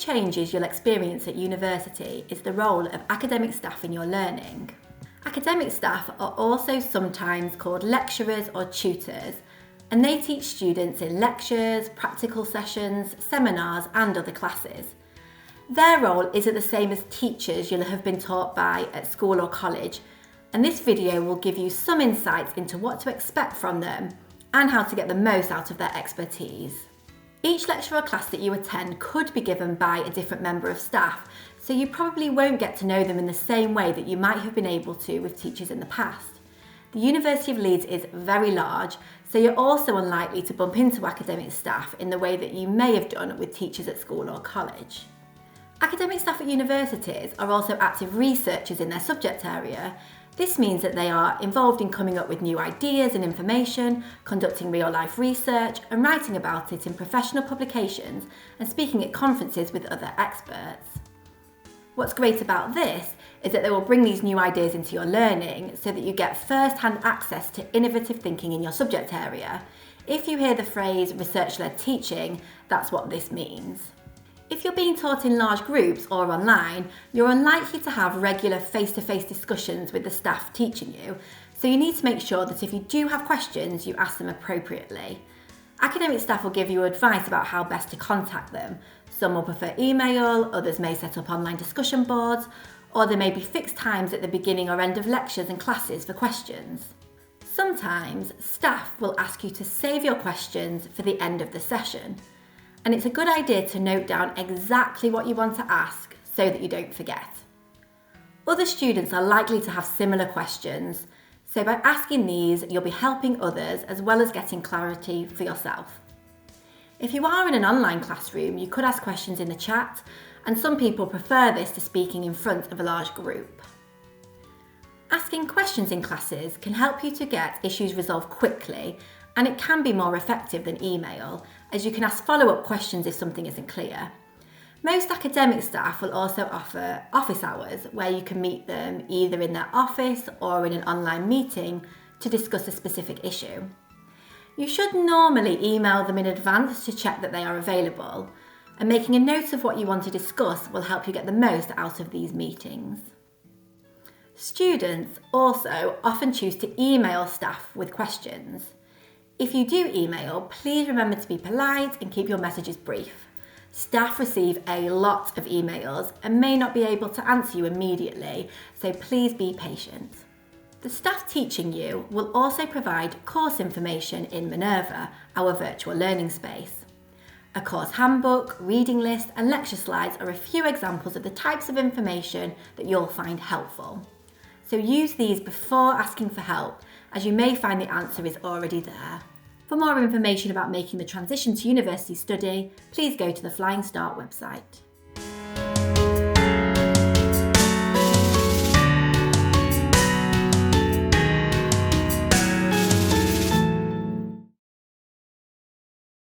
changes you'll experience at university is the role of academic staff in your learning. Academic staff are also sometimes called lecturers or tutors, and they teach students in lectures, practical sessions, seminars and other classes. Their role isn't the same as teachers you'll have been taught by at school or college, and this video will give you some insights into what to expect from them and how to get the most out of their expertise. Each lecture or class that you attend could be given by a different member of staff, so you probably won't get to know them in the same way that you might have been able to with teachers in the past. The University of Leeds is very large, so you're also unlikely to bump into academic staff in the way that you may have done with teachers at school or college. Academic staff at universities are also active researchers in their subject area. This means that they are involved in coming up with new ideas and information, conducting real-life research and writing about it in professional publications and speaking at conferences with other experts. What's great about this is that they will bring these new ideas into your learning so that you get first-hand access to innovative thinking in your subject area. If you hear the phrase research-led teaching, that's what this means. If you're being taught in large groups or online, you're unlikely to have regular face-to-face discussions with the staff teaching you, so you need to make sure that if you do have questions, you ask them appropriately. Academic staff will give you advice about how best to contact them. Some will prefer email, others may set up online discussion boards, or there may be fixed times at the beginning or end of lectures and classes for questions. Sometimes staff will ask you to save your questions for the end of the session. And it's a good idea to note down exactly what you want to ask so that you don't forget. Other students are likely to have similar questions, so by asking these, you'll be helping others as well as getting clarity for yourself. If you are in an online classroom, you could ask questions in the chat, and some people prefer this to speaking in front of a large group. Asking questions in classes can help you to get issues resolved quickly, and it can be more effective than email, as you can ask follow-up questions if something isn't clear. Most academic staff will also offer office hours where you can meet them either in their office or in an online meeting to discuss a specific issue. You should normally email them in advance to check that they are available, and making a note of what you want to discuss will help you get the most out of these meetings. Students also often choose to email staff with questions. If you do email, please remember to be polite and keep your messages brief. Staff receive a lot of emails and may not be able to answer you immediately, so please be patient. The staff teaching you will also provide course information in Minerva, our virtual learning space. A course handbook, reading list and lecture slides are a few examples of the types of information that you'll find helpful. So use these before asking for help, as you may find the answer is already there. For more information about making the transition to university study, please go to the Flying Start website.